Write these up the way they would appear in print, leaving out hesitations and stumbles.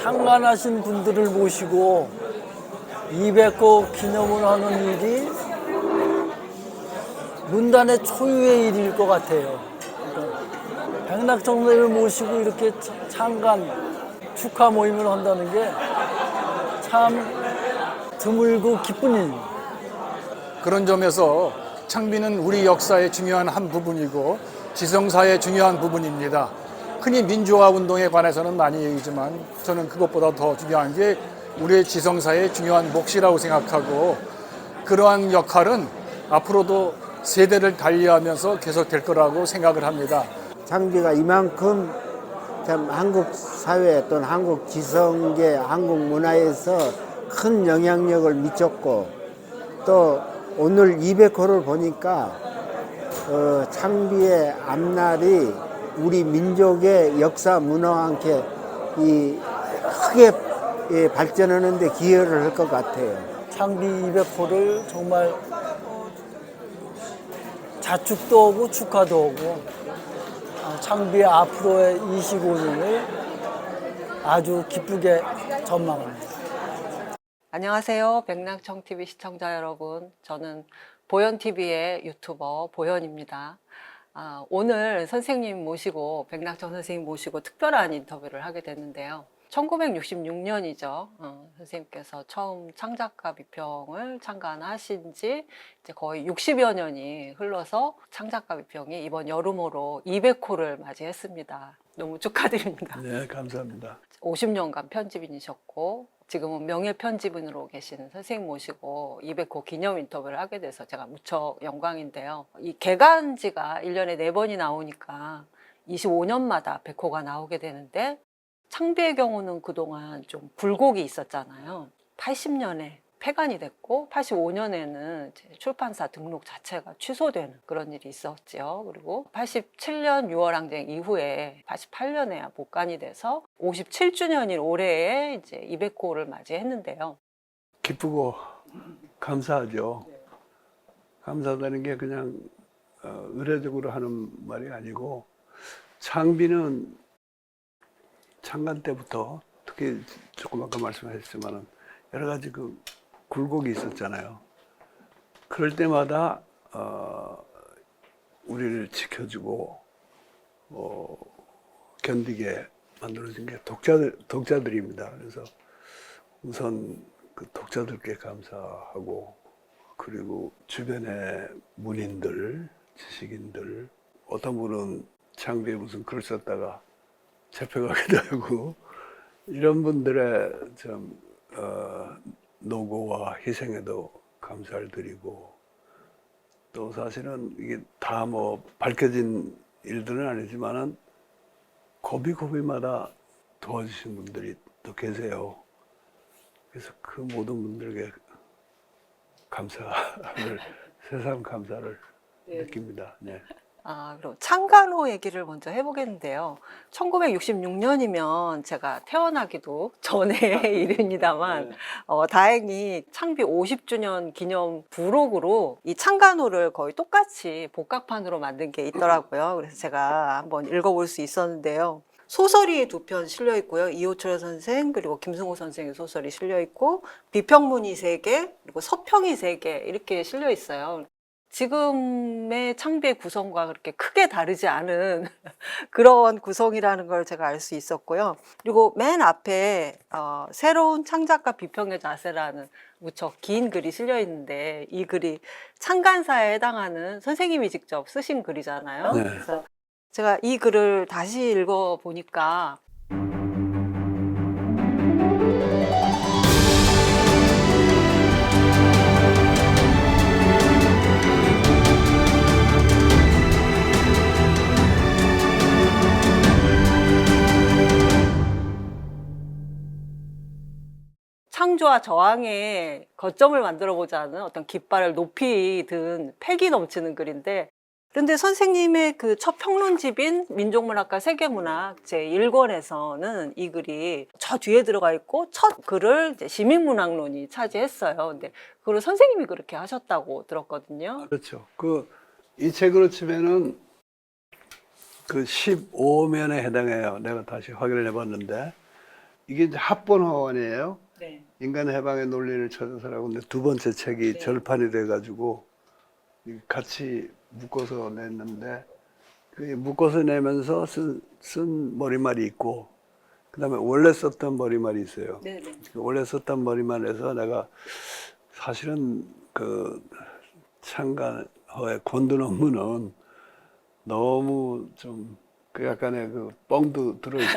창간하신 분들을 모시고 200호 기념을 하는 일이 문단의 초유의 일일 것 같아요. 백낙정선생을 모시고 이렇게 창간 축하 모임을 한다는 게 참 드물고 기쁜 일입니다. 그런 점에서 창비는 우리 역사의 중요한 한 부분이고 지성사의 중요한 부분입니다. 흔히 민주화 운동에 관해서는 많이 얘기지만 저는 그것보다 더 중요한 게 우리의 지성사의 중요한 몫이라고 생각하고 그러한 역할은 앞으로도 세대를 달리하면서 계속될 거라고 생각을 합니다. 창비가 이만큼 참 한국 사회 또는 한국 지성계, 한국 문화에서 큰 영향력을 미쳤고 또 오늘 200호를 보니까 창비의 앞날이 우리 민족의 역사 문화와 함께 크게 발전하는 데 기여를 할 것 같아요. 창비 200호를 정말 자축도 하고 축하도 하고 창비의 앞으로의 25년을 아주 기쁘게 전망합니다. 안녕하세요. 백낙청TV 시청자 여러분. 저는 보현TV의 유튜버 보현입니다. 오늘 선생님 모시고, 백낙청 선생님 모시고 특별한 인터뷰를 하게 됐는데요. 1966년이죠. 선생님께서 처음 창작가 비평을 창간하신 지 이제 거의 60여 년이 흘러서 창작가 비평이 이번 여름호로 200호를 맞이했습니다. 너무 축하드립니다. 네, 감사합니다. 50년간 편집인이셨고 지금은 명예편집인으로 계시는 선생님 모시고 200호 기념 인터뷰를 하게 돼서 제가 무척 영광인데요. 이 개간지가 1년에 4번이 나오니까 25년마다 100호가 나오게 되는데 창비의 경우는 그동안 좀 굴곡이 있었잖아요. 80년에 폐간이 됐고 85년에는 출판사 등록 자체가 취소되는 그런 일이 있었죠. 그리고 87년 6월 항쟁 이후에 88년에야 복간이 돼서 57주년인 올해에 이제 200호를 맞이했는데요. 기쁘고 감사하죠. 감사하다는 게 그냥 의례적으로 하는 말이 아니고 창비는 창간 때부터 특히 조금 아까 말씀하셨지만 여러 가지 그 굴곡이 있었잖아요. 그럴 때마다 우리를 지켜주고 견디게 만들어진 게 독자들입니다. 그래서 우선 그 독자들께 감사하고 그리고 주변의 문인들, 지식인들 어떤 분은 창비에 무슨 글을 썼다가 잡혀가기도 하고 이런 분들의 좀 노고와 희생에도 감사를 드리고 또 사실은 이게 다 뭐 밝혀진 일들은 아니지만은 고비고비마다 도와주신 분들이 또 계세요. 그래서 그 모든 분들에게 감사를 새삼 감사를 느낍니다. 네. 그럼 창간호 얘기를 먼저 해보겠는데요. 1966년이면 제가 태어나기도 전의 일입니다만 다행히 창비 50주년 기념 부록으로 이 창간호를 거의 똑같이 복각판으로 만든 게 있더라고요. 그래서 제가 한번 읽어볼 수 있었는데요. 소설이 2편 실려 있고요. 이호철 선생 그리고 김승호 선생의 소설이 실려 있고 비평문이 3개 그리고 서평이 3개 이렇게 실려 있어요. 지금의 창비의 구성과 그렇게 크게 다르지 않은 그런 구성이라는 걸 제가 알 수 있었고요. 그리고 맨 앞에 새로운 창작가 비평의 자세라는 무척 긴 글이 실려 있는데 이 글이 창간사에 해당하는 선생님이 직접 쓰신 글이잖아요. 네. 그래서 제가 이 글을 다시 읽어보니까 창조와 저항의 거점을 만들어 보자는 어떤 깃발을 높이 든 패기 넘치는 글인데 그런데 선생님의 그 첫 평론집인 민족문학과 세계문학 제1권에서는 이 글이 저 뒤에 들어가 있고 첫 글을 이제 시민문학론이 차지했어요. 근데 그걸 선생님이 그렇게 하셨다고 들었거든요. 그렇죠. 이 책으로 치면은 그 15면에 해당해요. 내가 다시 확인을 해봤는데 이게 이제 합본화원이에요. 네. 인간 해방의 논리를 찾아서라고. 근데 두 번째 책이 네. 절판이 돼가지고 같이 묶어서 냈는데, 그 묶어서 내면서 쓴 머리말이 있고, 그다음에 원래 썼던 머리말이 있어요. 네, 네. 원래 썼던 머리말에서 내가 사실은 그 창간허의 권둔업무는 너무 좀 그 약간의 그 뻥도 들어있고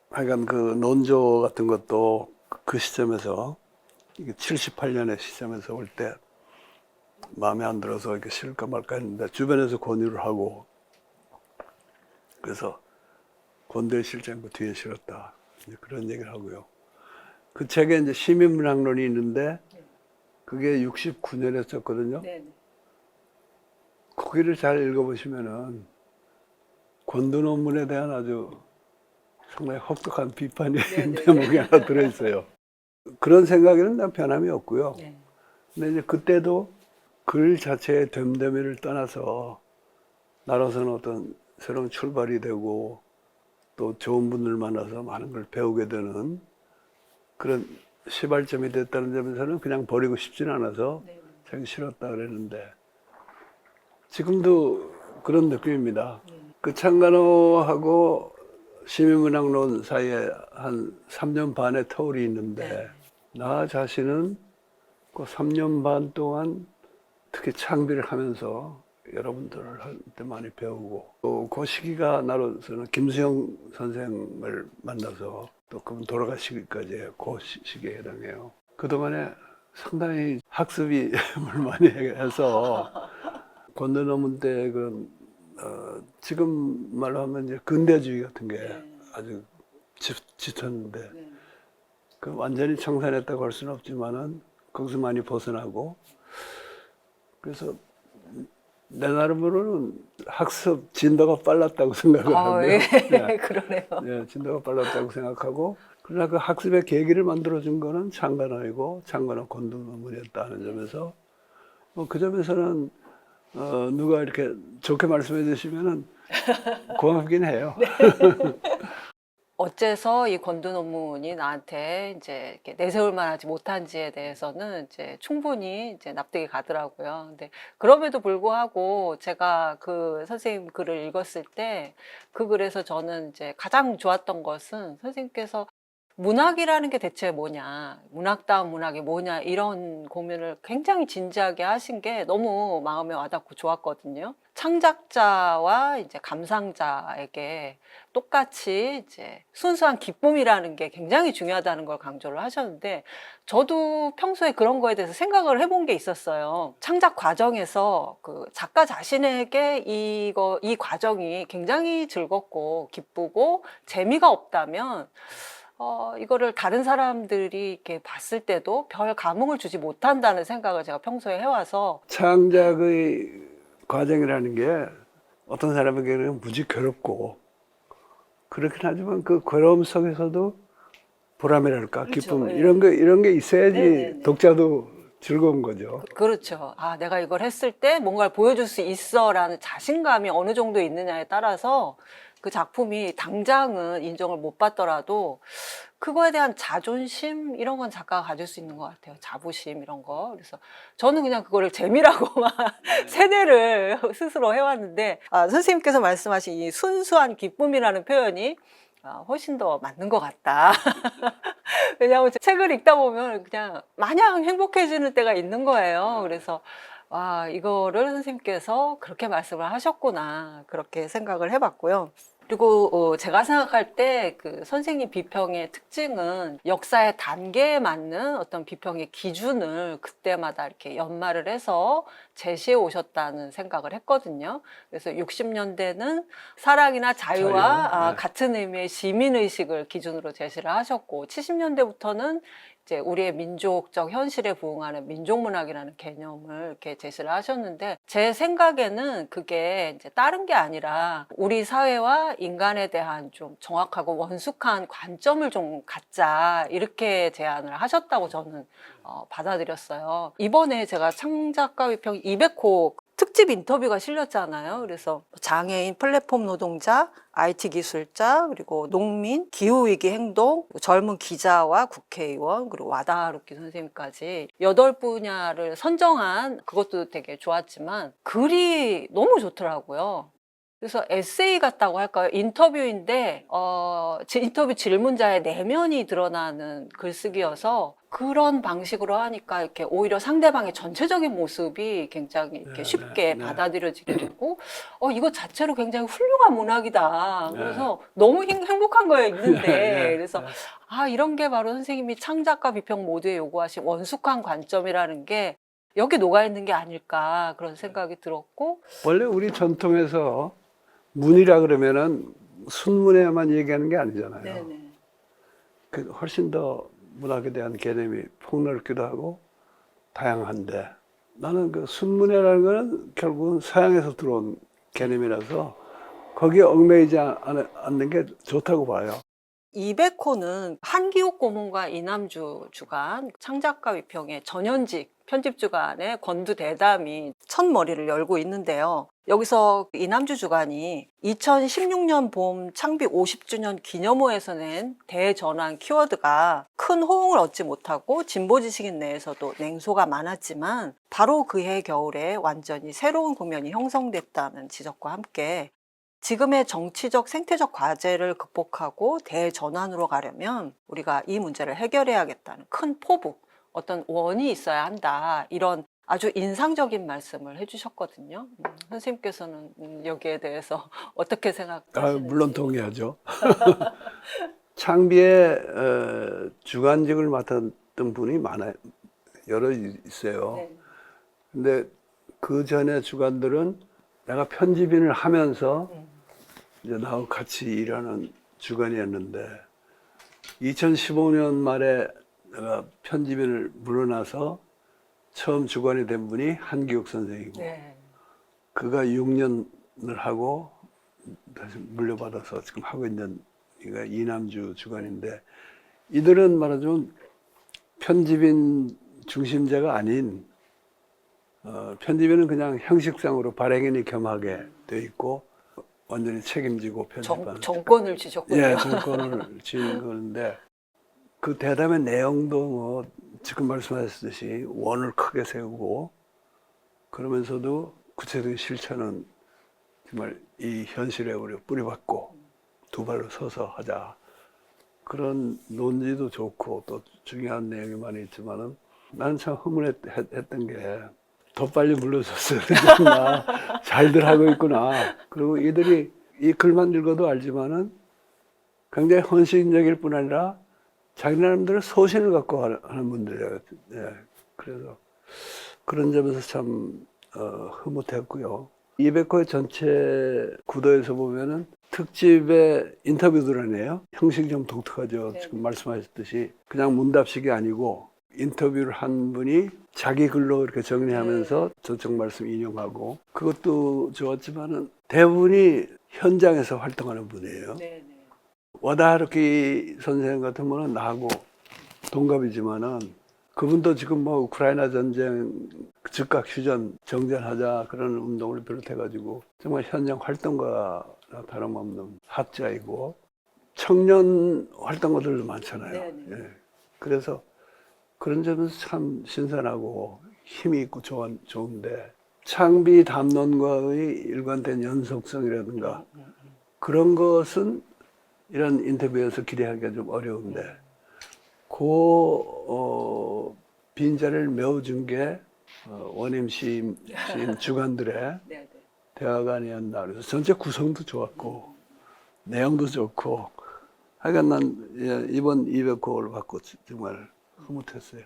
하여간 그 논조 같은 것도 그 시점에서 이게 78년의 시점에서 올 때 마음에 안 들어서 이렇게 실까 말까 했는데 주변에서 권유를 하고, 그래서 권대 실지 않고 뒤에 실었다, 이제 그런 얘기를 하고요. 그 책에 이제 시민문학론이 있는데 그게 69년에 썼거든요. 네, 네. 거기를 잘 읽어보시면은 권둔 논문에 대한 아주 상당히 혹독한 비판이 대목이 하나 들어있어요. 그런 생각에는 난 변함이 없고요. 네. 근데 이제 그때도 글 자체의 됨됨이를 떠나서 나로서는 어떤 새로운 출발이 되고 또 좋은 분들 만나서 많은 걸 배우게 되는 그런 시발점이 됐다는 점에서는 그냥 버리고 싶지는 않아서 자기 싫었다 그랬는데, 지금도 그런 느낌입니다. 그 창간호하고 시민문학론 사이에 한 3년 반의 터울이 있는데, 나 자신은 그 3년 반 동안 특히 창비를 하면서 여러분들한테 많이 배우고, 또 그 시기가 나로서는 김수영 선생을 만나서 또 그분 돌아가시기까지 그 시기에 해당해요. 그동안에 상당히 학습이 많이 해서 권대 논문 때 그런 지금 말로 하면 이제 근대주의 같은 게 아주 짙었는데, 그 완전히 청산했다고 할 수는 없지만은 거기서 많이 벗어나고, 그래서 내 나름으로는 학습 진도가 빨랐다고 생각을 하고요. 예. 네. 그러네요. 네, 진도가 빨랐다고 생각하고, 그러나 그 학습의 계기를 만들어준 거는 창간호이고 창간호 권둔 논문이었다는 점에서 그 점에서는 누가 이렇게 좋게 말씀해 주시면은 고맙긴 해요. 어째서 이 권둔 논문이 나한테 이제 이렇게 내세울 만하지 못한지에 대해서는 이제 충분히 이제 납득이 가더라고요. 근데 그럼에도 불구하고 제가 그 선생님 글을 읽었을 때 그 글에서 저는 이제 가장 좋았던 것은 선생님께서 문학이라는 게 대체 뭐냐, 문학다운 문학이 뭐냐, 이런 고민을 굉장히 진지하게 하신 게 너무 마음에 와닿고 좋았거든요. 창작자와 이제 감상자에게 똑같이 이제 순수한 기쁨이라는 게 굉장히 중요하다는 걸 강조를 하셨는데, 저도 평소에 그런 거에 대해서 생각을 해본 게 있었어요. 창작 과정에서 그 작가 자신에게 이 과정이 굉장히 즐겁고 기쁘고 재미가 없다면 이거를 다른 사람들이 이렇게 봤을 때도 별 감흥을 주지 못한다는 생각을 제가 평소에 해와서. 창작의 과정이라는 게 어떤 사람에게는 무지 괴롭고, 그렇긴 하지만 그 괴로움 속에서도 보람이랄까, 그렇죠. 기쁨, 네. 이런 게 있어야지 네네네. 독자도 즐거운 거죠. 그렇죠. 아, 내가 이걸 했을 때 뭔가를 보여줄 수 있어라는 자신감이 어느 정도 있느냐에 따라서 그 작품이 당장은 인정을 못 받더라도 그거에 대한 자존심 이런 건 작가가 가질 수 있는 것 같아요. 자부심 이런 거. 그래서 저는 그냥 그거를 재미라고만 세뇌를 스스로 해왔는데, 선생님께서 말씀하신 이 순수한 기쁨이라는 표현이 훨씬 더 맞는 것 같다. 왜냐하면 책을 읽다 보면 그냥 마냥 행복해지는 때가 있는 거예요. 그래서 와, 이거를 선생님께서 그렇게 말씀을 하셨구나, 그렇게 생각을 해봤고요. 그리고 제가 생각할 때 그 선생님 비평의 특징은 역사의 단계에 맞는 어떤 비평의 기준을 그때마다 이렇게 연마를 해서 제시해 오셨다는 생각을 했거든요. 그래서 60년대는 사랑이나 자유와 네. 같은 의미의 시민의식을 기준으로 제시를 하셨고, 70년대부터는 이제 우리의 민족적 현실에 부응하는 민족문학이라는 개념을 이렇게 제시를 하셨는데, 제 생각에는 그게 이제 다른 게 아니라 우리 사회와 인간에 대한 좀 정확하고 원숙한 관점을 좀 갖자, 이렇게 제안을 하셨다고 저는 받아들였어요. 이번에 제가 창작가 비평 200호 특집 특집 인터뷰가 실렸잖아요. 그래서 장애인, 플랫폼 노동자, IT 기술자, 그리고 농민, 기후위기 행동, 젊은 기자와 국회의원, 그리고 와다하루키 선생님까지 8분야를 선정한 그것도 되게 좋았지만 글이 너무 좋더라고요. 그래서 에세이 같다고 할까요? 인터뷰인데 인터뷰 질문자의 내면이 드러나는 글쓰기여서 그런 방식으로 하니까 이렇게 오히려 상대방의 전체적인 모습이 굉장히 이렇게 쉽게 받아들여지게 되고 이거 자체로 굉장히 훌륭한 문학이다. 그래서 너무 행복한 거예요, 읽는데. 그래서 이런 게 바로 선생님이 창작과 비평 모두에 요구하신 원숙한 관점이라는 게 여기 녹아있는 게 아닐까 그런 생각이 들었고, 원래 우리 전통에서 문이라 그러면은 순문에만 얘기하는 게 아니잖아요. 네네. 그 훨씬 더 문학에 대한 개념이 폭넓기도 하고 다양한데, 나는 그 순문회라는 거는 결국은 서양에서 들어온 개념이라서 거기에 얽매이지 않는 게 좋다고 봐요. 200호는 한기욱 고문과 이남주 주간 창작과 비평의 전현직 편집 주간의 권두 대담이 첫 머리를 열고 있는데요. 여기서 이남주 주간이 2016년 봄 창비 50주년 기념호에서 낸 대전환 키워드가 큰 호응을 얻지 못하고 진보 지식인 내에서도 냉소가 많았지만 바로 그해 겨울에 완전히 새로운 국면이 형성됐다는 지적과 함께 지금의 정치적 생태적 과제를 극복하고 대전환으로 가려면 우리가 이 문제를 해결해야겠다는 큰 포부, 어떤 원이 있어야 한다, 이런 아주 인상적인 말씀을 해주셨거든요. 선생님께서는 여기에 대해서 어떻게 생각하시는지? 물론 동의하죠. 창비의 주간직을 맡았던 분이 많아요. 여러 있어요. 네. 근데 그 전에 주간들은 내가 편집인을 하면서 이제 나하고 같이 일하는 주간이었는데 2015년 말에 내가 편집인을 물러나서 처음 주간이 된 분이 한기욱 선생이고 네. 그가 6년을 하고 다시 물려받아서 지금 하고 있는 이가 이남주 주간인데, 이들은 말하자면 편집인 중심제가 아닌 편집인은 그냥 형식상으로 발행인이 겸하게 돼 있고 완전히 책임지고 편집하는 정권을 지셨군요. 예, 정권을 지은 건데, 그 대담의 내용도 뭐 지금 말씀하셨듯이 원을 크게 세우고 그러면서도 구체적인 실천은 정말 이 현실에 우리 뿌리박고 두 발로 서서 하자, 그런 논지도 좋고 또 중요한 내용이 많이 있지만은 나는 참 흐뭇했던 게 더 빨리 물러섰어야 되지 않나. 잘들 하고 있구나. 그리고 이들이 이 글만 읽어도 알지만은 굉장히 헌신적일 뿐 아니라 자기 나름대로 소신을 갖고 하는 분들이에요. 예. 그래서 그런 점에서 참 흐뭇했고요. 200호 전체 구도에서 보면은 특집의 인터뷰들이네요. 형식이 좀 독특하죠. 네. 지금 말씀하셨듯이 그냥 문답식이 아니고 인터뷰를 한 분이 자기 글로 이렇게 정리하면서 저쪽 말씀 인용하고, 그것도 좋았지만은 대부분이 현장에서 활동하는 분이에요. 네, 네. 와다하루키 선생 같은 분은 나하고 동갑이지만은 그분도 지금 뭐 우크라이나 전쟁 즉각 휴전 정전하자 그런 운동을 비롯해가지고 정말 현장 활동가나 다름없는 학자이고 청년 활동가들도 많잖아요. 네네. 예. 그래서 그런 점에서 참 신선하고 힘이 있고 좋은데, 창비 담론과의 일관된 연속성이라든가 그런 것은 이런 인터뷰에서 기대하기가 좀 어려운데, 그 빈자리를 메워준 게 원임 시인 주간들의 네, 네. 대화가 아니었나. 그래서 전체 구성도 좋았고 내용도 좋고 하여간 난 이번 200호를 받고 정말 흐뭇했어요.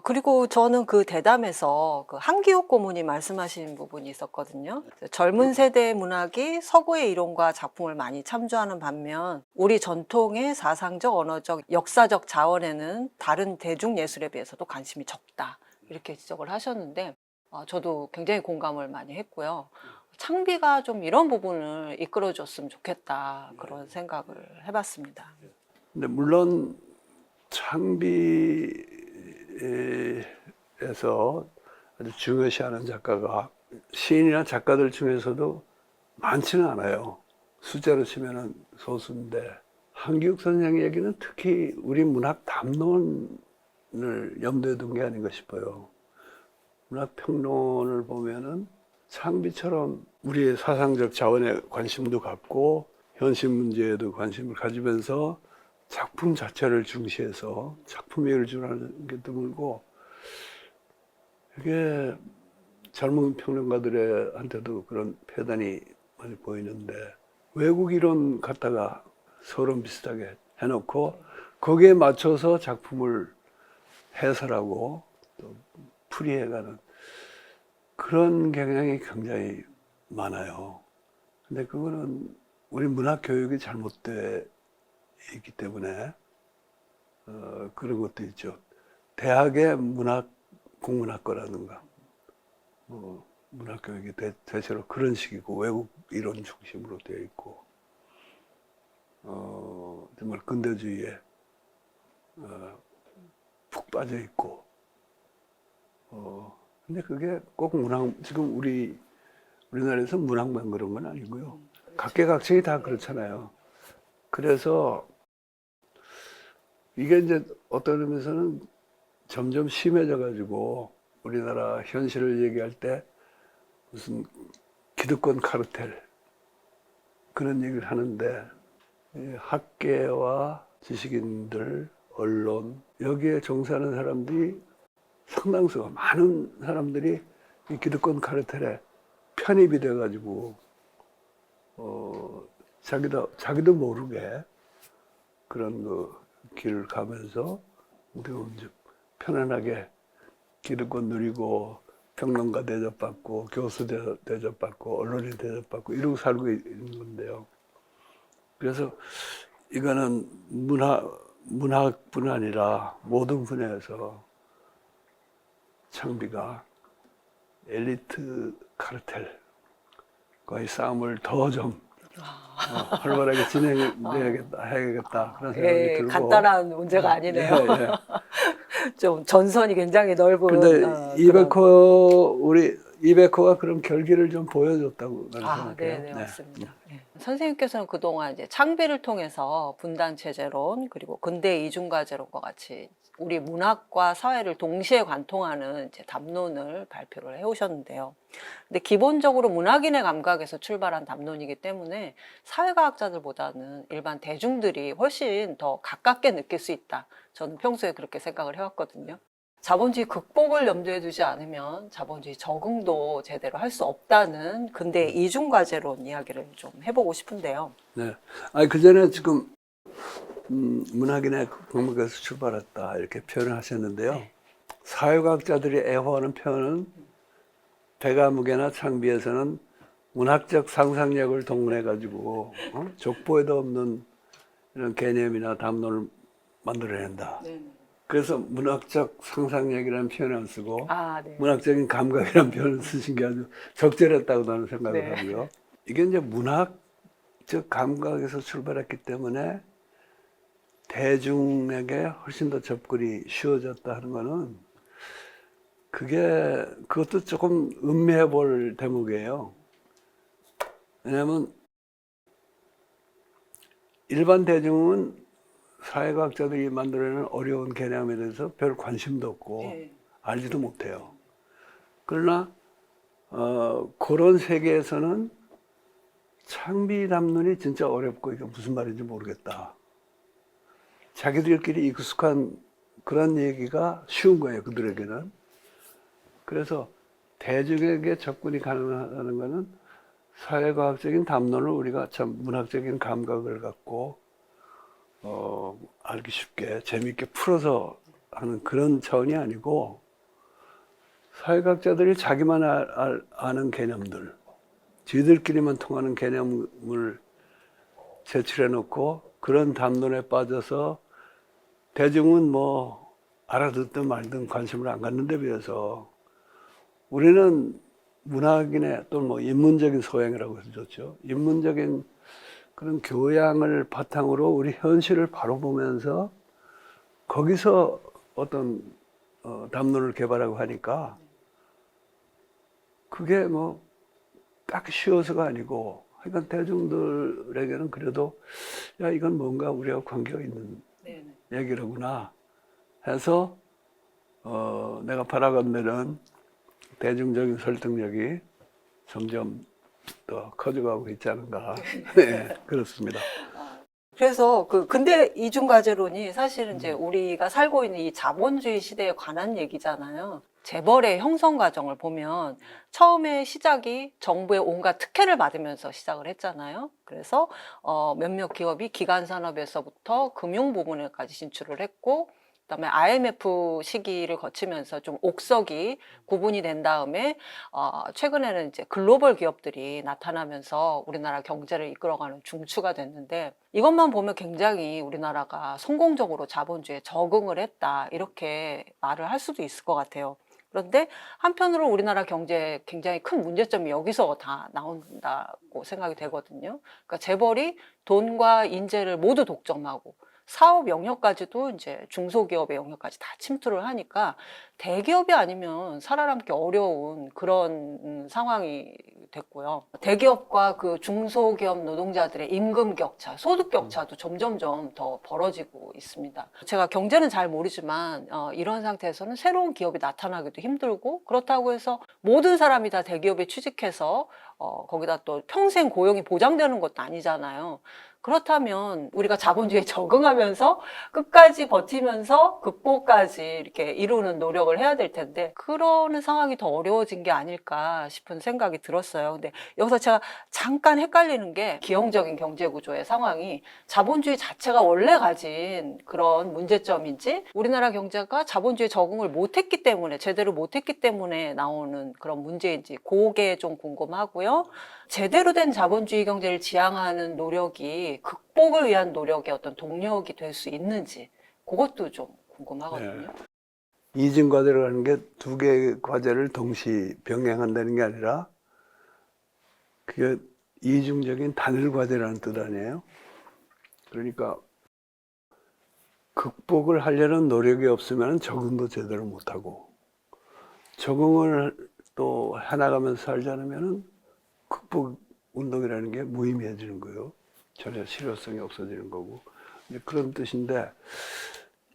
그리고 저는 그 대담에서 그 한기욱 고문이 말씀하신 부분이 있었거든요. 젊은 세대의 문학이 서구의 이론과 작품을 많이 참조하는 반면 우리 전통의 사상적, 언어적, 역사적 자원에는 다른 대중예술에 비해서도 관심이 적다, 이렇게 지적을 하셨는데 저도 굉장히 공감을 많이 했고요. 창비가 좀 이런 부분을 이끌어줬으면 좋겠다, 그런 생각을 해봤습니다. 근데 물론 창비에서 아주 중요시하는 작가가 시인이나 작가들 중에서도 많지는 않아요. 숫자로 치면은 소수인데 한기욱 선생 얘기는 특히 우리 문학 담론을 염두에 둔 게 아닌가 싶어요. 문학 평론을 보면은 창비처럼 우리의 사상적 자원에 관심도 갖고 현실 문제에도 관심을 가지면서 작품 자체를 중시해서 작품력을 주라는 게 드물고, 이게 젊은 평론가들한테도 그런 패단이 많이 보이는데, 외국 이론 갖다가 서론 비슷하게 해놓고 거기에 맞춰서 작품을 해설하고 또 풀이해가는 그런 경향이 굉장히 많아요. 근데 그거는 우리 문학 교육이 잘못되어 있기 때문에 그런 것도 있죠. 대학의 국문학과라든가 뭐 문학 교육이 대체로 그런 식이고 외국 이론 중심으로 되어 있고 정말 근대주의에 푹 빠져 있고 근데 그게 꼭 지금 우리나라에서 문학만 그런 건 아니고요. 각계각층이 다 그렇잖아요. 그래서 이게 이제 어떤 의미에서는 점점 심해져 가지고 우리나라 현실을 얘기할 때 무슨 기득권 카르텔 그런 얘기를 하는데, 학계와 지식인들, 언론 여기에 종사하는 사람들이 상당수가 많은 사람들이 이 기득권 카르텔에 편입이 돼 가지고 자기도 모르게 그런 그 길을 가면서 편안하게 기득권 누리고 평론가 대접받고 교수 대접받고 언론인 대접받고 이러고 살고 있는 건데요. 그래서 이거는 문학뿐 아니라 모든 분야에서 창비가 엘리트 카르텔과의 싸움을 더 좀 활발하게 해야겠다 그런 생각이 들고. 간단한 문제가 아니네요. 예. 좀 전선이 굉장히 넓은. 근데 우리 이백호가 그런 결기를 좀 보여줬다고 나는 생각해요. 네, 맞습니다. 네. 선생님께서는 그동안 이제 창비를 통해서 분단 체제론 그리고 근대 이중과제론과 같이 우리 문학과 사회를 동시에 관통하는 이제 담론을 발표를 해오셨는데요. 근데 기본적으로 문학인의 감각에서 출발한 담론이기 때문에 사회과학자들보다는 일반 대중들이 훨씬 더 가깝게 느낄 수 있다. 저는 평소에 그렇게 생각을 해왔거든요. 자본주의 극복을 염두에 두지 않으면 자본주의 적응도 제대로 할 수 없다는 근대 이중과제론 이야기를 좀 해보고 싶은데요. 네. 아니 그 전에 지금 문학인의 감각에서 출발했다 이렇게 표현을 하셨는데요. 네. 사회과학자들이 애호하는 표현은 백아무개나 창비에서는 문학적 상상력을 동원해 가지고 족보에도 없는 이런 개념이나 담론을 만들어낸다. 그래서 문학적 상상력이라는 표현을 안 쓰고 네. 문학적인 감각이라는 표현을 쓰신 게 아주 적절했다고 나는 생각을 하고요. 이게 이제 문학적 감각에서 출발했기 때문에 대중에게 훨씬 더 접근이 쉬워졌다 하는 거는 그것도 조금 음미해 볼 대목이에요. 왜냐하면 일반 대중은 사회과학자들이 만들어내는 어려운 개념에 대해서 별 관심도 없고 알지도 못해요. 그러나 그런 세계에서는 창비 담론이 진짜 어렵고 이게 무슨 말인지 모르겠다. 자기들끼리 익숙한 그런 얘기가 쉬운 거예요, 그들에게는. 그래서 대중에게 접근이 가능하다는 것은 사회과학적인 담론을 우리가 참 문학적인 감각을 갖고 알기 쉽게 재미있게 풀어서 하는 그런 차원이 아니고, 사회과학자들이 자기만 아는 개념들, 지들끼리만 통하는 개념을 제출해 놓고 그런 담론에 빠져서 대중은 뭐 알아듣든 말든 관심을 안 갖는 데 비해서 우리는 문학인의 또는 뭐 인문적인 소양이라고 해서 좋죠. 인문적인 그런 교양을 바탕으로 우리 현실을 바로 보면서 거기서 어떤 담론을 개발하고 하니까 그게 뭐 딱 쉬워서가 아니고 하여간 대중들에게는 그래도 야 이건 뭔가 우리하고 관계가 있는 얘기로구나 해서 내가 바라건대는 대중적인 설득력이 점점 더 커져가고 있지 않은가. 네, 그렇습니다. 그래서 근대 이중과제론이 사실은 이제 우리가 살고 있는 이 자본주의 시대에 관한 얘기잖아요. 재벌의 형성 과정을 보면 처음에 시작이 정부의 온갖 특혜를 받으면서 시작을 했잖아요. 그래서 몇몇 기업이 기간 산업에서부터 금융 부문에까지 진출을 했고, 그다음에 IMF 시기를 거치면서 좀 옥석이 구분이 된 다음에 최근에는 이제 글로벌 기업들이 나타나면서 우리나라 경제를 이끌어가는 중추가 됐는데, 이것만 보면 굉장히 우리나라가 성공적으로 자본주의에 적응을 했다 이렇게 말을 할 수도 있을 것 같아요. 그런데 한편으로 우리나라 경제에 굉장히 큰 문제점이 여기서 다 나온다고 생각이 되거든요. 그러니까 재벌이 돈과 인재를 모두 독점하고 사업 영역까지도 이제 중소기업의 영역까지 다 침투를 하니까 대기업이 아니면 살아남기 어려운 그런 상황이 됐고요. 대기업과 그 중소기업 노동자들의 임금 격차, 소득 격차도 점점점 더 벌어지고 있습니다. 제가 경제는 잘 모르지만 이런 상태에서는 새로운 기업이 나타나기도 힘들고, 그렇다고 해서 모든 사람이 다 대기업에 취직해서 거기다 또 평생 고용이 보장되는 것도 아니잖아요. 그렇다면 우리가 자본주의에 적응하면서 끝까지 버티면서 극복까지 이렇게 이루는 노력을 해야 될 텐데, 그러는 상황이 더 어려워진 게 아닐까 싶은 생각이 들었어요. 근데 여기서 제가 잠깐 헷갈리는 게, 기형적인 경제 구조의 상황이 자본주의 자체가 원래 가진 그런 문제점인지, 우리나라 경제가 자본주의에 적응을 못했기 때문에, 제대로 못했기 때문에 나오는 그런 문제인지, 그게 좀 궁금하고요. 제대로 된 자본주의 경제를 지향하는 노력이 극복을 위한 노력의 어떤 동력이 될 수 있는지, 그것도 좀 궁금하거든요. 이중과제라는 게 두 개의 과제를 동시 병행한다는 게 아니라 그게 이중적인 단일과제라는 뜻 아니에요? 그러니까 극복을 하려는 노력이 없으면 적응도 제대로 못하고, 적응을 또 해나가면서 살지 않으면 극복 운동이라는 게 무의미해지는 거예요. 전혀 실효성이 없어지는 거고. 그런 뜻인데,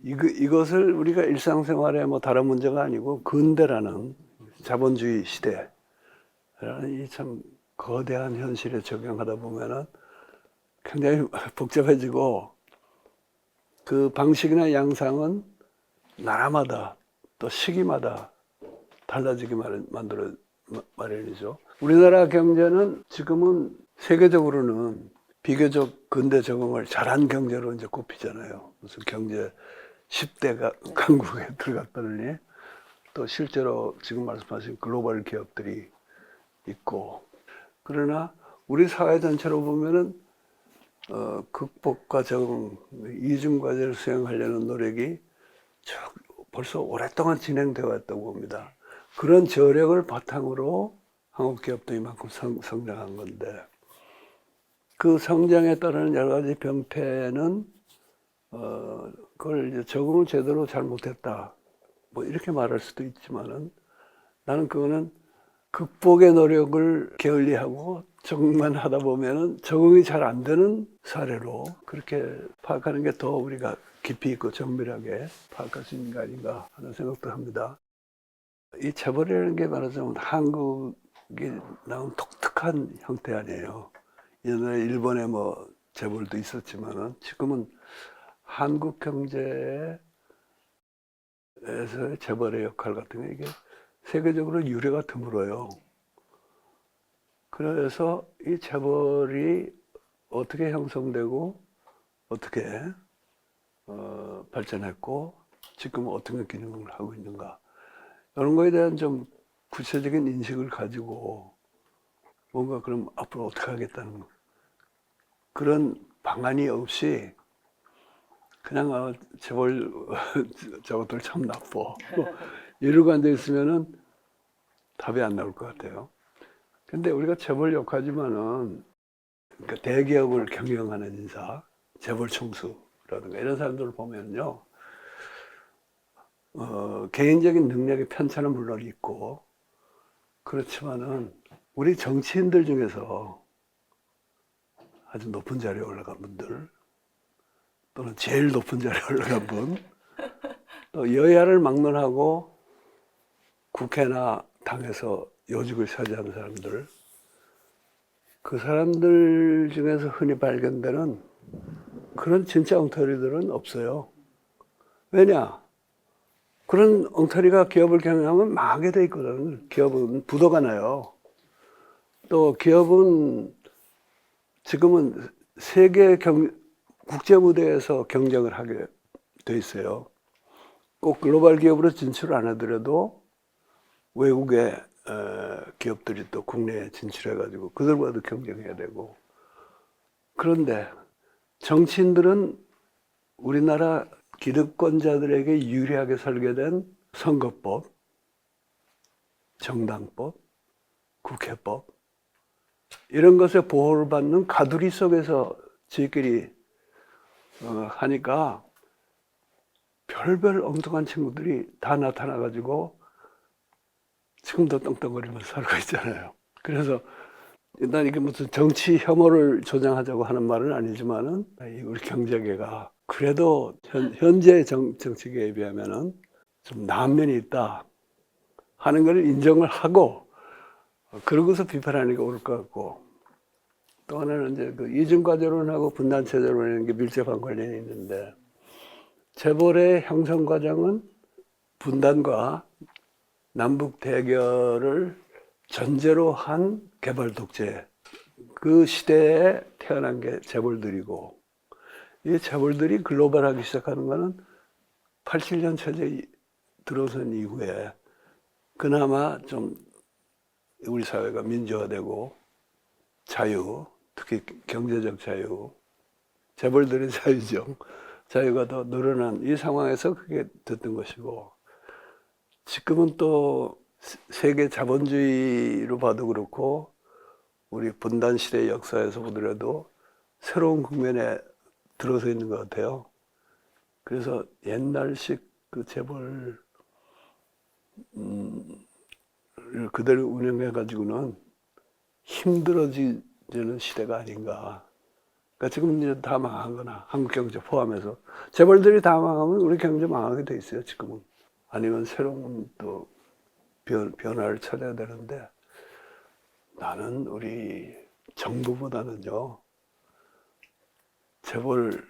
이것을 우리가 일상생활에 뭐 다른 문제가 아니고 근대라는 자본주의 시대라는 이 참 거대한 현실에 적용하다 보면은 굉장히 복잡해지고, 그 방식이나 양상은 나라마다 또 시기마다 달라지게 만들어 마련이죠. 우리나라 경제는 지금은 세계적으로는 비교적 근대 적응을 잘한 경제로 이제 꼽히잖아요. 무슨 경제 10대 강국에 들어갔다느니, 또 실제로 지금 말씀하신 글로벌 기업들이 있고, 그러나 우리 사회 전체로 보면은 극복과 적응, 이중과제를 수행하려는 노력이 벌써 오랫동안 진행되어 왔다고 봅니다. 그런 저력을 바탕으로 한국 기업도 이만큼 성장한 건데, 그 성장에 따르는 여러 가지 병폐는 그걸 이제 적응을 제대로 잘 못했다, 뭐 이렇게 말할 수도 있지만은, 나는 그거는 극복의 노력을 게을리하고 적응만 하다 보면은 적응이 잘 안 되는 사례로 그렇게 파악하는 게 더 우리가 깊이 있고 정밀하게 파악할 수 있는 게 아닌가 하는 생각도 합니다. 이 재벌이라는 게 말하자면 한국이 나온 독특한 형태 아니에요. 옛날에 일본에 뭐 재벌도 있었지만은 지금은 한국 경제에서의 재벌의 역할 같은 게 이게 세계적으로 유례가 드물어요. 그래서 이 재벌이 어떻게 형성되고 어떻게 발전했고 지금 어떤 기능을 하고 있는가, 이런 거에 대한 좀 구체적인 인식을 가지고 뭔가 그럼 앞으로 어떻게 하겠다는 그런 방안이 없이 그냥 재벌 저것들 참 나빠 이러고 앉아 있으면은 답이 안 나올 것 같아요. 근데 우리가 재벌 역하지만은 그러니까 대기업을 경영하는 인사, 재벌 총수라든가 이런 사람들을 보면요, 개인적인 능력의 편차는 물론 있고, 그렇지만은 우리 정치인들 중에서 아주 높은 자리에 올라간 분들, 또는 제일 높은 자리에 올라간 분, 또 여야를 막론하고 국회나 당에서 요직을 차지하는 사람들, 그 사람들 중에서 흔히 발견되는 그런 진짜 엉터리들은 없어요. 왜냐? 그런 엉터리가 기업을 경영하면 망하게 돼 있거든. 기업은 부도가 나요. 또 기업은 지금은 세계 국제 무대에서 경쟁을 하게 돼 있어요. 꼭 글로벌 기업으로 진출 안 하더라도 외국의 기업들이 또 국내에 진출해가지고 그들과도 경쟁해야 되고. 그런데 정치인들은 우리나라 기득권자들에게 유리하게 설계된 선거법, 정당법, 국회법 이런 것에 보호를 받는 가두리 속에서 지들끼리 하니까 별별 엉뚱한 친구들이 다 나타나가지고 지금도 떵떵거리면서 살고 있잖아요. 그래서 난 이게 무슨 정치 혐오를 조장하자고 하는 말은 아니지만은 우리 경제계가 그래도 현재 정치계에 비하면은 좀 나은 면이 있다 하는 걸 인정을 하고 그러고서 비판하는 게 옳을 것 같고, 또 하나는 이제 그 이중과제론하고 분단체제론이라는 게 밀접한 관련이 있는데, 재벌의 형성 과정은 분단과 남북 대결을 전제로 한 개발 독재, 그 시대에 태어난 게 재벌들이고, 이 재벌들이 글로벌하기 시작하는 거는 87년 체제 들어선 이후에 그나마 좀 우리 사회가 민주화되고 자유, 특히 경제적 자유, 재벌들의 자유가 더 늘어난 이 상황에서 그게 됐던 것이고, 지금은 또 세계 자본주의로 봐도 그렇고 우리 분단 시대 역사에서 보더라도 새로운 국면에 들어서 있는 것 같아요. 그래서 옛날식 그 재벌 그대로 운영해 가지고는 힘들어지는 시대가 아닌가. 그러니까 지금 이제 다 망하거나 한국 경제 포함해서 재벌들이 다 망하면 우리 경제 망하게 돼 있어요. 지금은. 아니면 새로운 또 변화를 찾아야 되는데, 나는 우리 정부보다는요 재벌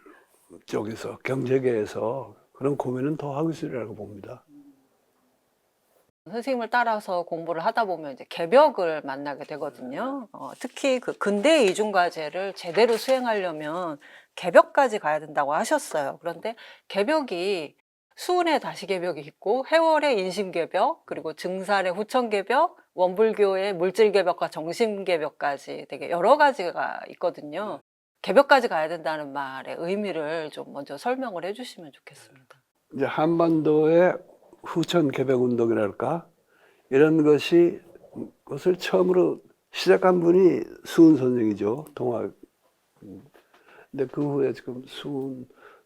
쪽에서 경제계에서 그런 고민은 더 하고 있으리라고 봅니다. 선생님을 따라서 공부를 하다 보면 이제 개벽을 만나게 되거든요. 특히 그 근대 이중과제를 제대로 수행하려면 개벽까지 가야 된다고 하셨어요. 그런데 개벽이 수운의 다시개벽이 있고 해월의 인심개벽, 그리고 증산의 후천개벽, 원불교의 물질개벽과 정신개벽까지 되게 여러 가지가 있거든요. 개벽까지 가야 된다는 말의 의미를 좀 먼저 설명을 해주시면 좋겠습니다. 이제 한반도의 후천 개벽 운동이랄까 이런 것을 처음으로 시작한 분이 수은 선생이죠. 동학. 근데 그 후에 지금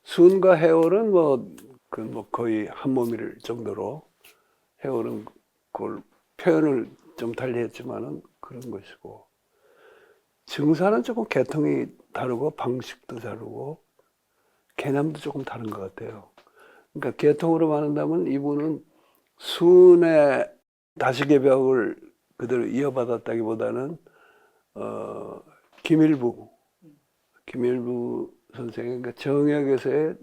수은과 해월은 거의 한 몸일 정도로, 해월은 그걸 표현을 좀 달리했지만은 그런 것이고, 증사는 조금 계통이 다르고 방식도 다르고 개념도 조금 다른 것 같아요. 그러니까 계통으로 말한다면 이분은 수은의 다시개벽을 그대로 이어받았다기보다는 김일부 선생의 그러니까 정역에서의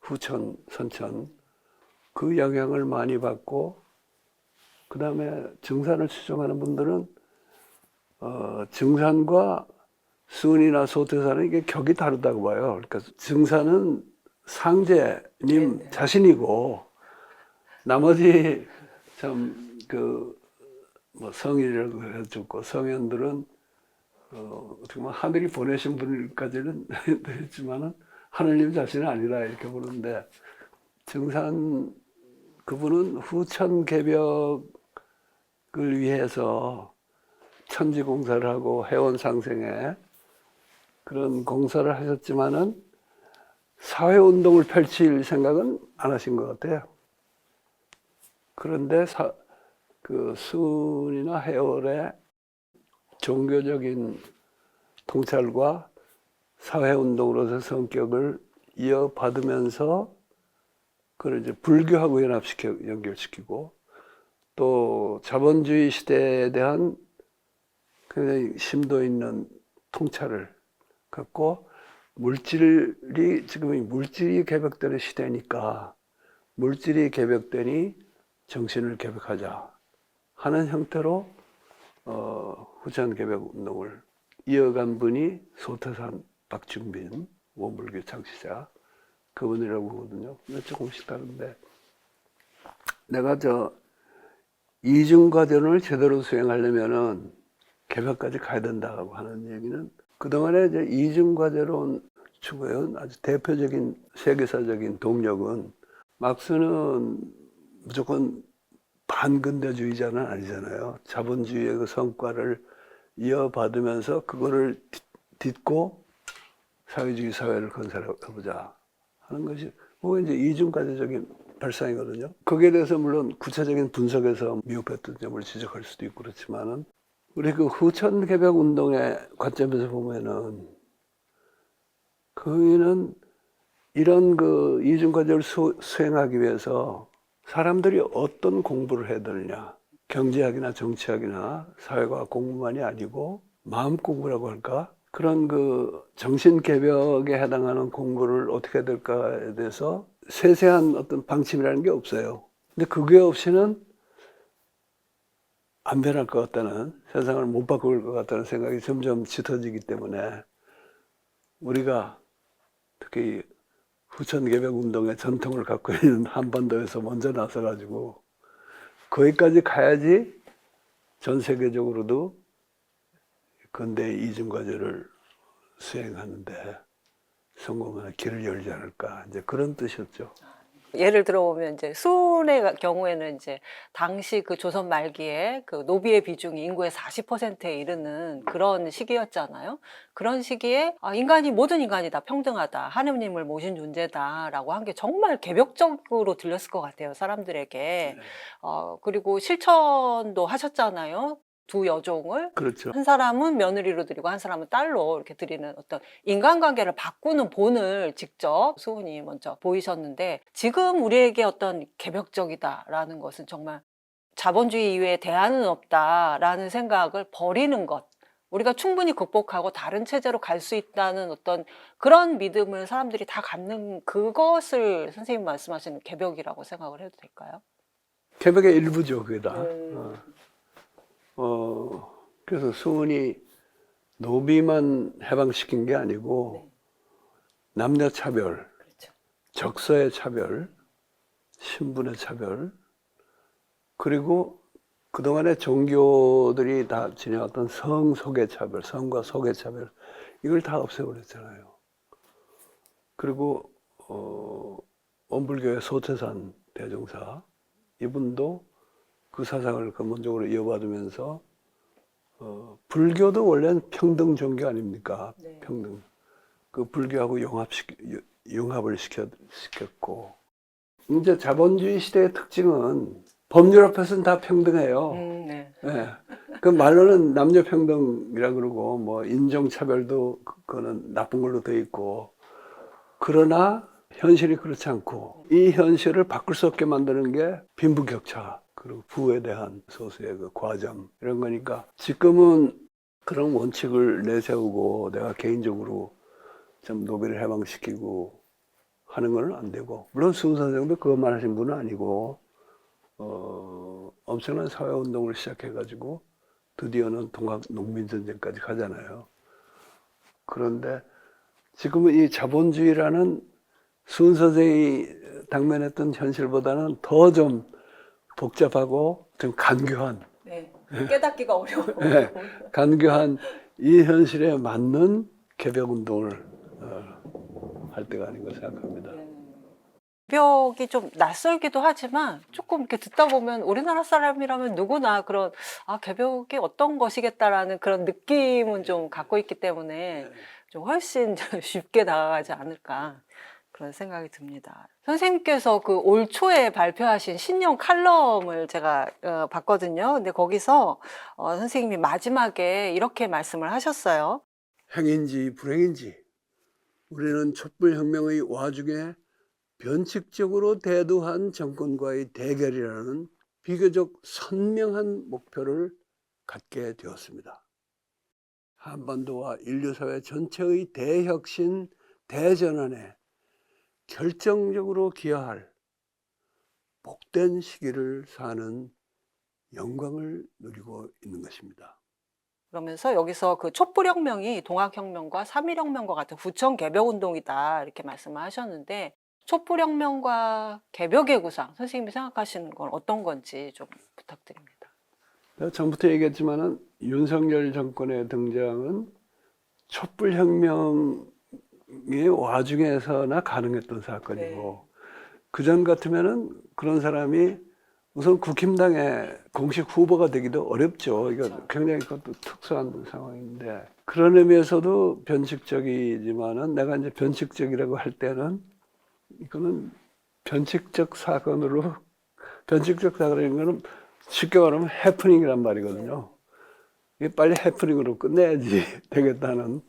후천, 선천 그 영향을 많이 받고, 그 다음에 증산을 추종하는 분들은 증산과 수은이나 소태산은 이게 격이 다르다고 봐요. 그러니까 증산은 상제님 자신이고, 나머지 성인이라고 해주고 성현들은 어떻게 보면 하늘이 보내신 분까지는 했지만은 하느님 자신은 아니라 이렇게 보는데, 증산 그분은 후천 개벽을 위해서 천지 공사를 하고 해원 상생에 그런 공사를 하셨지만은 사회 운동을 펼칠 생각은 안 하신 것 같아요. 그런데 그 수은이나 해월의 종교적인 통찰과 사회운동으로서 성격을 이어받으면서 그걸 이제 불교하고 연결시키고 또 자본주의 시대에 대한 굉장히 심도 있는 통찰을 갖고 지금 물질이 개벽되는 시대니까 물질이 개벽되니 정신을 개벽하자 하는 형태로 후천 개벽운동을 이어간 분이 소태산 박중빈 원불교 창시자 그분이라고 보거든요. 조금씩 다른데 내가 이중과전을 제대로 수행하려면은 개벽까지 가야 된다고 하는 얘기는 그동안에 이제 이중과제론 추구해온 아주 대표적인 세계사적인 동력은 막스는 무조건 반근대주의자는 아니잖아요. 자본주의의 그 성과를 이어받으면서 그거를 딛고 사회주의 사회를 건설해보자 하는 것이 그게 이제 이중과제적인 발상이거든요. 거기에 대해서 물론 구체적인 분석에서 미흡했던 점을 지적할 수도 있고 그렇지만은 우리 그 후천 개벽 운동의 관점에서 보면은 그는 이런 그 이중과제를 수행하기 위해서 사람들이 어떤 공부를 해야 되느냐, 경제학이나 정치학이나 사회과학 공부만이 아니고 마음 공부라고 할까? 그런 그 정신 개벽에 해당하는 공부를 어떻게 해야 될까에 대해서 세세한 어떤 방침이라는 게 없어요. 근데 그게 없이는 안 변할 것 같다는, 세상을 못 바꿀 것 같다는 생각이 점점 짙어지기 때문에 우리가 특히 후천 개벽 운동의 전통을 갖고 있는 한반도에서 먼저 나서가지고 거기까지 가야지 전 세계적으로도 근대 이중과제를 수행하는데 성공하는 길을 열지 않을까, 이제 그런 뜻이었죠. 예를 들어보면 이제 수은의 경우에는 이제 당시 그 조선 말기에 그 노비의 비중이 인구의 40%에 이르는 그런 시기였잖아요. 그런 시기에 모든 인간이 다 평등하다, 하느님을 모신 존재다라고 한 게 정말 개벽적으로 들렸을 것 같아요, 사람들에게. 그리고 실천도 하셨잖아요. 두 여종을 그렇죠. 한 사람은 며느리로 드리고 한 사람은 딸로 이렇게 드리는 어떤 인간관계를 바꾸는 본을 직접 수은이 먼저 보이셨는데, 지금 우리에게 어떤 개벽적이다라는 것은 정말 자본주의 이외에 대안은 없다라는 생각을 버리는 것, 우리가 충분히 극복하고 다른 체제로 갈 수 있다는 어떤 그런 믿음을 사람들이 다 갖는 그것을 선생님 말씀하시는 개벽이라고 생각을 해도 될까요? 개벽의 일부죠, 그게 다. 그래서 수은이 노비만 해방시킨 게 아니고 남녀 차별, 그렇죠. 적서의 차별, 신분의 차별, 그리고 그동안의 종교들이 다 지내왔던 성 속의 차별, 성과 속의 차별, 이걸 다 없애버렸잖아요. 그리고 원불교의 소태산 대종사, 이분도 그 사상을 근본적으로 이어받으면서 불교도 원래는 평등 종교 아닙니까? 네. 평등. 그 불교하고 융합을 시켰고, 이제 자본주의 시대의 특징은 법률 앞에서는 다 평등해요. 네. 네. 그 말로는 남녀 평등이라 그러고 뭐 인종차별도 그거는 나쁜 걸로 돼 있고, 그러나 현실이 그렇지 않고 이 현실을 바꿀 수 없게 만드는 게 빈부격차, 그리고 부에 대한 소수의 그 과점, 이런 거니까 지금은 그런 원칙을 내세우고 내가 개인적으로 좀 노비를 해방시키고 하는 건 안 되고, 물론 수은 선생도 그것만 하신 분은 아니고 엄청난 사회운동을 시작해가지고 드디어는 동학 농민전쟁까지 가잖아요. 그런데 지금은 이 자본주의라는 수은 선생이 당면했던 현실보다는 더 좀 복잡하고 좀 간교한, 네. 깨닫기가 어려워요. 네, 간교한 이 현실에 맞는 개벽운동을 할 때가 아닌가 생각합니다. 개벽이 좀 낯설기도 하지만 조금 이렇게 듣다 보면 우리나라 사람이라면 누구나 그런 개벽이 어떤 것이겠다라는 그런 느낌은 좀 갖고 있기 때문에 좀 훨씬 쉽게 다가가지 않을까 그런 생각이 듭니다. 선생님께서 그 올 초에 발표하신 신년 칼럼을 제가 봤거든요. 근데 거기서 선생님이 마지막에 이렇게 말씀을 하셨어요. 행인지 불행인지 우리는 촛불혁명의 와중에 변칙적으로 대두한 정권과의 대결이라는 비교적 선명한 목표를 갖게 되었습니다. 한반도와 인류사회 전체의 대혁신, 대전환에 결정적으로 기여할 복된 시기를 사는 영광을 누리고 있는 것입니다. 그러면서 여기서 그 촛불혁명이 동학혁명과 3.1혁명과 같은 부천 개벽운동이다 이렇게 말씀을 하셨는데 촛불혁명과 개벽의 구상 선생님이 생각하시는 건 어떤 건지 좀 부탁드립니다. 내가 전부터 얘기했지만은 윤석열 정권의 등장은 촛불혁명의 와중에서나 가능했던 사건이고 그전 같으면은 그런 사람이 우선 국힘당의 공식 후보가 되기도 어렵죠. 이거 굉장히 그것도 특수한 상황인데 그런 의미에서도 변칙적이지만은 내가 이제 변칙적이라고 할 때는 이거는 변칙적 사건으로 변칙적 사건인 거는 쉽게 말하면 해프닝이란 말이거든요. 이게 빨리 해프닝으로 끝내야지 되겠다는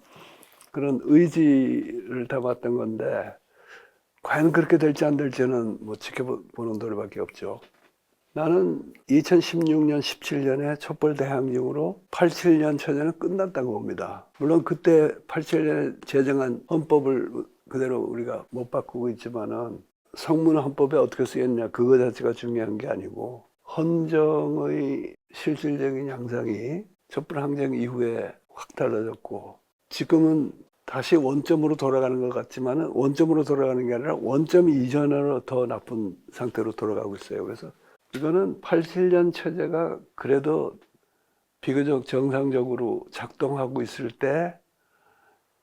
그런 의지를 담았던 건데 과연 그렇게 될지 안 될지는 뭐 지켜보는 도리밖에 없죠. 나는 2016년, 17년에 촛불 대항쟁으로 87년 처녀는 끝났다고 봅니다. 물론 그때 87년에 제정한 헌법을 그대로 우리가 못 바꾸고 있지만은 성문 헌법에 어떻게 쓰였냐 그거 자체가 중요한 게 아니고 헌정의 실질적인 양상이 촛불 항쟁 이후에 확 달라졌고 지금은 다시 원점으로 돌아가는 것 같지만은 원점으로 돌아가는 게 아니라 원점 이전으로 더 나쁜 상태로 돌아가고 있어요. 그래서 이거는 87년 체제가 그래도 비교적 정상적으로 작동하고 있을 때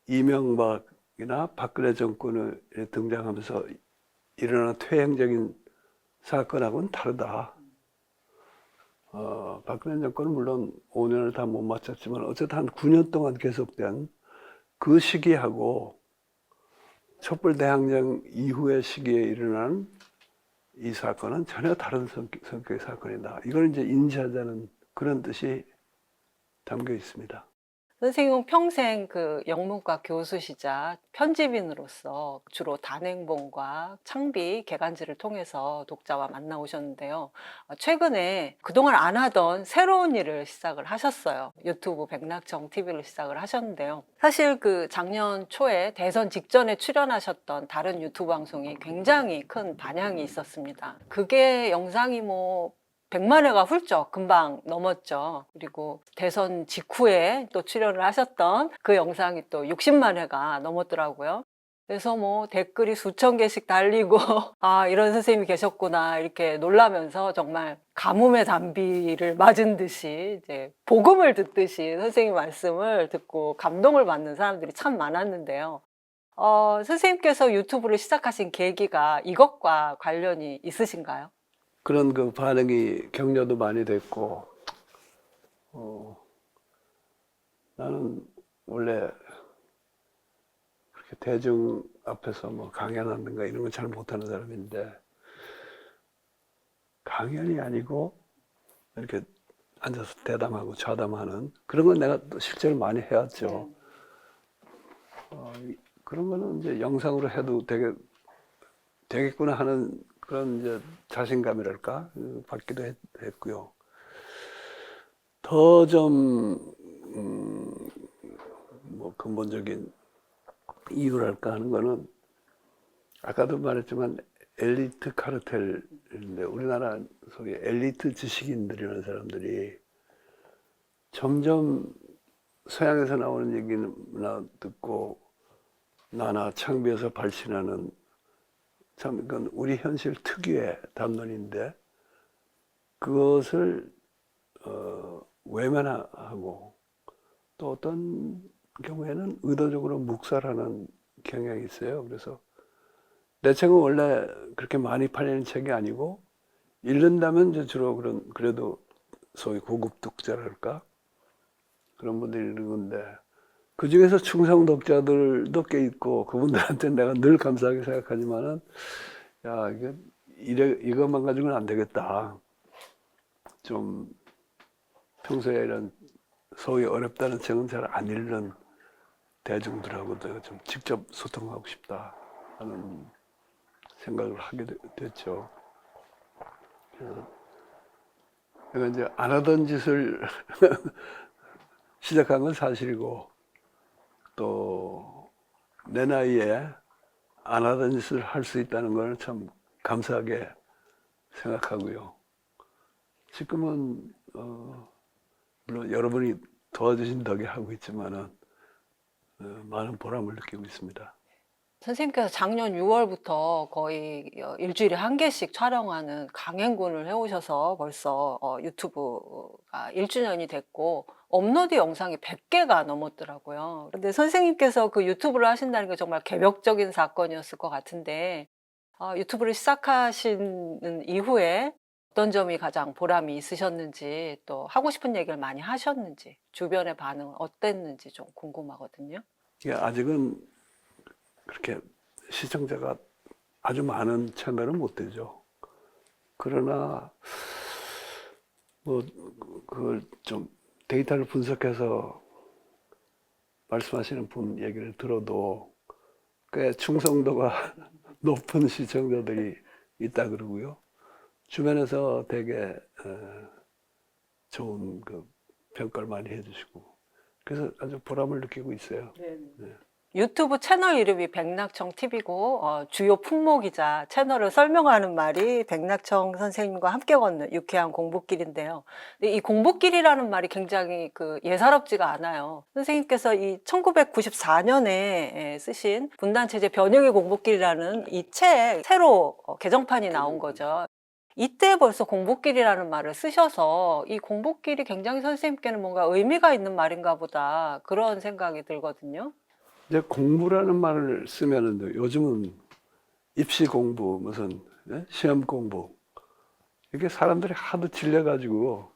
이명박이나 박근혜 정권이 등장하면서 일어난 퇴행적인 사건하고는 다르다. 박근혜 정권은 물론 5년을 다 못 마쳤지만 어쨌든 한 9년 동안 계속된 그 시기하고 촛불 대항쟁 이후의 시기에 일어난 이 사건은 전혀 다른 성격의 사건이다. 이걸 이제 인지하자는 그런 뜻이 담겨 있습니다. 선생님은 평생 그 영문과 교수시자 편집인으로서 주로 단행본과 창비, 개간지를 통해서 독자와 만나오셨는데요. 최근에 그동안 안 하던 새로운 일을 시작을 하셨어요. 유튜브 백낙청 TV를 시작을 하셨는데요. 사실 그 작년 초에 대선 직전에 출연하셨던 다른 유튜브 방송이 굉장히 큰 반향이 있었습니다. 그게 영상이 뭐 100만 회가 훌쩍 금방 넘었죠. 그리고 대선 직후에 또 출연을 하셨던 그 영상이 또 60만 회가 넘었더라고요. 그래서 뭐 댓글이 수천 개씩 달리고 아 이런 선생님이 계셨구나 이렇게 놀라면서 정말 가뭄의 단비를 맞은 듯이 이제 복음을 듣듯이 선생님 말씀을 듣고 감동을 받는 사람들이 참 많았는데요. 선생님께서 유튜브를 시작하신 계기가 이것과 관련이 있으신가요? 그런 그 반응이 격려도 많이 됐고, 나는 원래 그렇게 대중 앞에서 뭐 강연하는가 이런 걸 잘 못하는 사람인데, 강연이 아니고 이렇게 앉아서 대담하고 좌담하는 그런 건 내가 또 실제로 많이 해왔죠. 그런 거는 이제 영상으로 해도 되겠구나 하는 그런 이제 자신감이랄까 받기도 했고요. 더 좀 뭐 근본적인 이유랄까 하는 거는 아까도 말했지만 엘리트 카르텔인데 우리나라 소위 엘리트 지식인들이라는 사람들이 점점 서양에서 나오는 얘기나 듣고 나나 창비에서 발신하는 참 이건 우리 현실 특유의 담론인데 그것을 외면하고 또 어떤 경우에는 의도적으로 묵살하는 경향이 있어요. 그래서 내 책은 원래 그렇게 많이 팔리는 책이 아니고 읽는다면 이제 주로 그래도 소위 고급 독자랄까 그런 분들이 읽는 건데 그 중에서 충성 독자들도 꽤 있고 그분들한테 내가 늘 감사하게 생각하지만은 야 이것만 가지고는 안 되겠다. 좀 평소에 이런 소위 어렵다는 책은 잘 안 읽는 대중들하고도 내가 좀 직접 소통하고 싶다 하는 생각을 하게 됐죠. 내가 이제 안 하던 짓을 시작한 건 사실이고 또 내 나이에 안 하던 짓을 할 수 있다는 걸 참 감사하게 생각하고요. 지금은 물론 여러분이 도와주신 덕에 하고 있지만은 많은 보람을 느끼고 있습니다. 선생님께서 작년 6월부터 거의 일주일에 한 개씩 촬영하는 강행군을 해오셔서 벌써 유튜브가 1주년이 됐고 업로드 영상이 100개가 넘었더라고요. 근데 선생님께서 그 유튜브를 하신다는 게 정말 개벽적인 사건이었을 것 같은데 유튜브를 시작하신 이후에 어떤 점이 가장 보람이 있으셨는지 또 하고 싶은 얘기를 많이 하셨는지 주변의 반응은 어땠는지 좀 궁금하거든요. 이게 아직은 그렇게 시청자가 아주 많은 채널은 못 되죠. 그러나 뭐 그걸 좀 데이터를 분석해서 말씀하시는 분 얘기를 들어도 꽤 충성도가 높은 시청자들이 있다 그러고요. 주변에서 되게 좋은 그 평가를 많이 해주시고 그래서 아주 보람을 느끼고 있어요. 네. 유튜브 채널 이름이 백낙청 TV고 주요 품목이자 채널을 설명하는 말이 백낙청 선생님과 함께 걷는 유쾌한 공부길인데요. 이 공부길이라는 말이 굉장히 예사롭지가 않아요. 선생님께서 이 1994년에 쓰신 분단체제 변형의 공부길이라는 이 책 새로 개정판이 나온 거죠. 이때 벌써 공부길이라는 말을 쓰셔서 이 공부길이 굉장히 선생님께는 뭔가 의미가 있는 말인가 보다 그런 생각이 들거든요. 이제 공부라는 말을 쓰면은 요즘은 입시 공부, 무슨 시험 공부 이게 사람들이 하도 질려가지고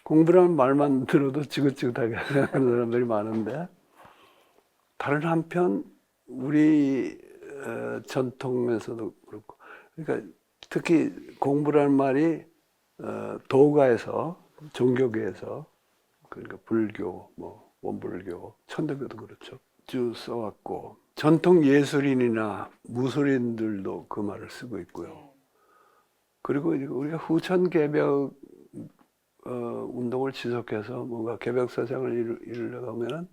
공부라는 말만 들어도 지긋지긋하게 생각하는 사람들이 많은데 다른 한편 우리 전통에서도 그렇고 그러니까 특히 공부라는 말이 도가에서 종교계에서 그러니까 불교, 뭐 원불교, 천도교도 그렇죠. 쭉 써왔고 전통 예술인이나 무술인들도 그 말을 쓰고 있고요. 그리고 우리가 후천 개벽 운동을 지속해서 뭔가 개벽 사상을 이루려면은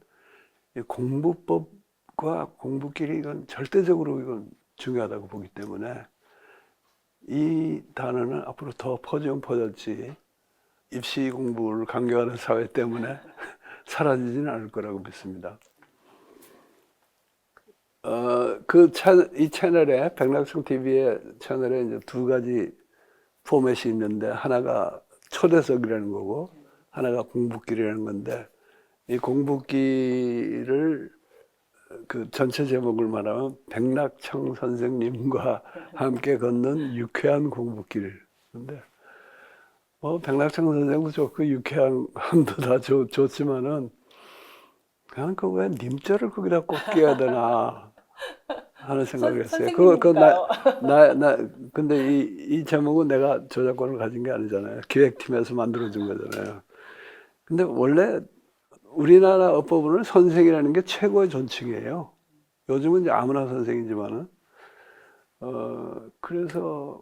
공부법과 공부끼리 이건 절대적으로 이건 중요하다고 보기 때문에 이 단어는 앞으로 더 퍼지면 퍼졌지 입시 공부를 강요하는 사회 때문에 사라지지는 않을 거라고 믿습니다. 이 채널에 백낙청 TV의 채널에 이제 두 가지 포맷이 있는데 하나가 초대석이라는 거고 하나가 공부길이라는 건데 이 공부길을 그 전체 제목을 말하면 백낙청 선생님과 함께 걷는 유쾌한 공부길. 근데 백낙청 선생도 좋고 유쾌함도 다 좋지만은 그냥 그 왜 님자를 거기다 꼭 끼워야 되나 하는 생각을 했어요. 근데 이 제목은 내가 저작권을 가진 게 아니잖아요. 기획팀에서 만들어준 거잖아요. 근데 원래 우리나라 어법으로는 선생이라는 게 최고의 존칭이에요. 요즘은 이제 아무나 선생이지만은 그래서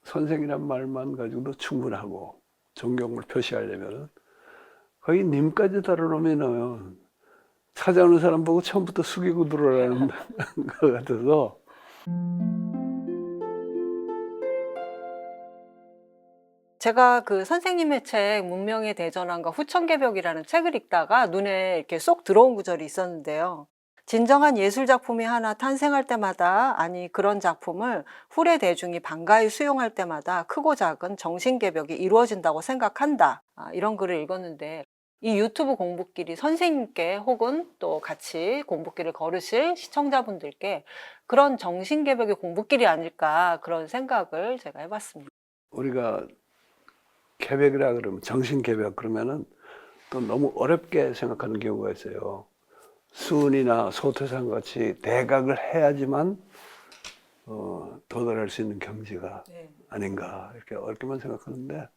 선생이란 말만 가지고도 충분하고 존경을 표시하려면은 거의 님까지 달아놓으면은 찾아오는 사람 보고 처음부터 숙이고 들어오라는 것 같아서. 제가 그 선생님의 책 문명의 대전환과 후천개벽이라는 책을 읽다가 눈에 이렇게 쏙 들어온 구절이 있었는데요. 진정한 예술 작품이 하나 탄생할 때마다, 아니 그런 작품을 후래 대중이 반가이 수용할 때마다 크고 작은 정신개벽이 이루어진다고 생각한다. 이런 글을 읽었는데 이 유튜브 공부길이 선생님께 혹은 또 같이 공부길을 걸으실 시청자분들께 그런 정신개벽의 공부길이 아닐까 그런 생각을 제가 해봤습니다. 우리가 개벽이라 그러면 정신개벽 그러면은 또 너무 어렵게 생각하는 경우가 있어요. 수은이나 소태산 같이 대각을 해야지만 도달할 수 있는 경지가 아닌가 이렇게 어렵게만 생각하는데,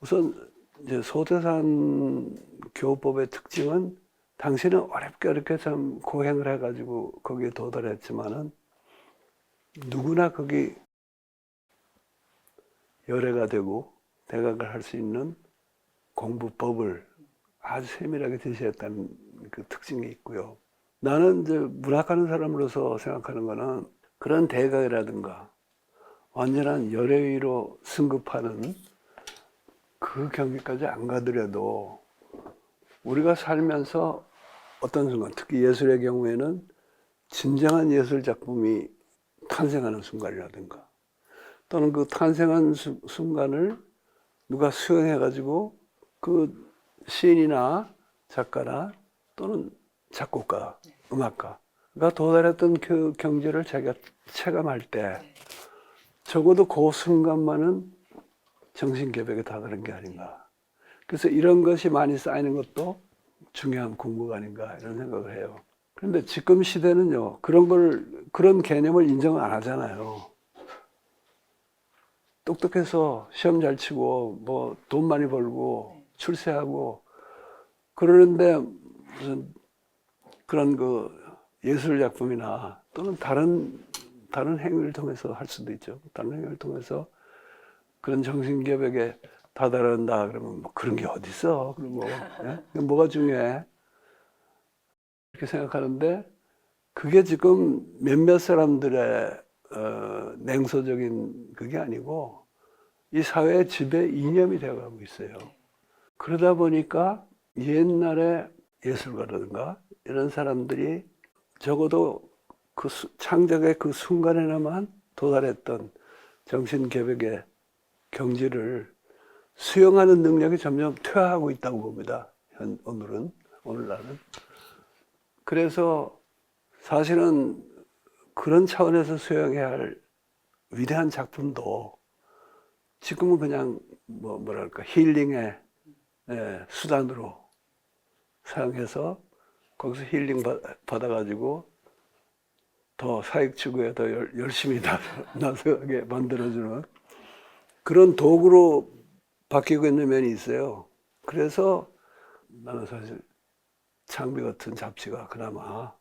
우선 이제 소태산 교법의 특징은 당신은 어렵게 참 고행을 해가지고 거기에 도달했지만은 누구나 거기 열애가 되고 대각을 할 수 있는 공부법을 아주 세밀하게 제시했다는 그 특징이 있고요. 나는 이제 문학하는 사람으로서 생각하는 거는 그런 대각이라든가 완전한 열애의로 승급하는 그 경기까지 안 가더라도 우리가 살면서 어떤 순간, 특히 예술의 경우에는 진정한 예술 작품이 탄생하는 순간이라든가 또는 그 탄생한 순간을 누가 수용해가지고 그 시인이나 작가나 또는 작곡가, 음악가가 도달했던 그 경지를 자기가 체감할 때 적어도 그 순간만은 정신개벽에 다다른 게 아닌가. 그래서 이런 것이 많이 쌓이는 것도 중요한 공부가 아닌가 이런 생각을 해요. 그런데 지금 시대는요, 그런 개념을 인정을 안 하잖아요. 똑똑해서 시험 잘 치고 뭐 돈 많이 벌고 출세하고 그러는데 무슨 그런 그 예술 작품이나 또는 다른 행위를 통해서 할 수도 있죠. 다른 행위를 통해서 그런 정신개벽에 다다른다 그러면 뭐 그런 게 어디 있어? 그리고 예? 뭐가 중요해? 이렇게 생각하는데 그게 지금 몇몇 사람들의 냉소적인 그게 아니고 이 사회의 지배 이념이 되어가고 있어요. 그러다 보니까 옛날에 예술가라든가 이런 사람들이 적어도 그 창작의 그 순간에나만 도달했던 정신개벽의 경지를 수용하는 능력이 점점 퇴화하고 있다고 봅니다. 오늘날은. 그래서 사실은 그런 차원에서 수용해야 할 위대한 작품도 지금은 그냥 뭐랄까 힐링의 수단으로 사용해서 거기서 힐링 받아가지고 더 사익 추구에 더 열심히 나서게 만들어주는 그런 도구로 바뀌고 있는 면이 있어요. 그래서 나는 사실 창비 같은 잡지가 그나마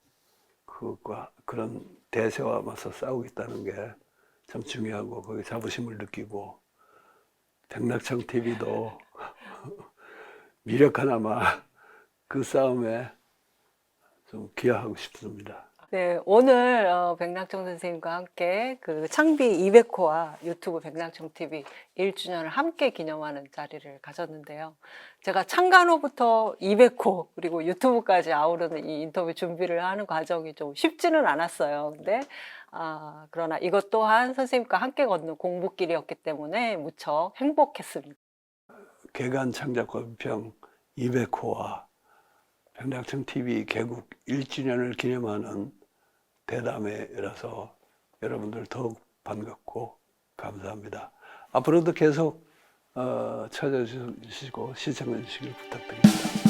그것과 그런 대세와 맞서 싸우고 있다는 게 참 중요하고 거기에 자부심을 느끼고 백낙청 TV도 미력 하나마 그 싸움에 좀 기여하고 싶습니다. 네, 오늘 백낙청 선생님과 함께 그 창비 200호와 유튜브 백낙청 TV 1주년을 함께 기념하는 자리를 가졌는데요. 제가 창간호부터 200호 그리고 유튜브까지 아우르는 이 인터뷰 준비를 하는 과정이 좀 쉽지는 않았어요. 근데 그러나 이것 또한 선생님과 함께 걷는 공부길이었기 때문에 무척 행복했습니다. 개간 창작과 비평 200호와 백낙청 TV 개국 1주년을 기념하는 대담회라서 여러분들 더욱 반갑고 감사합니다. 앞으로도 계속 찾아주시고 시청해 주시길 부탁드립니다.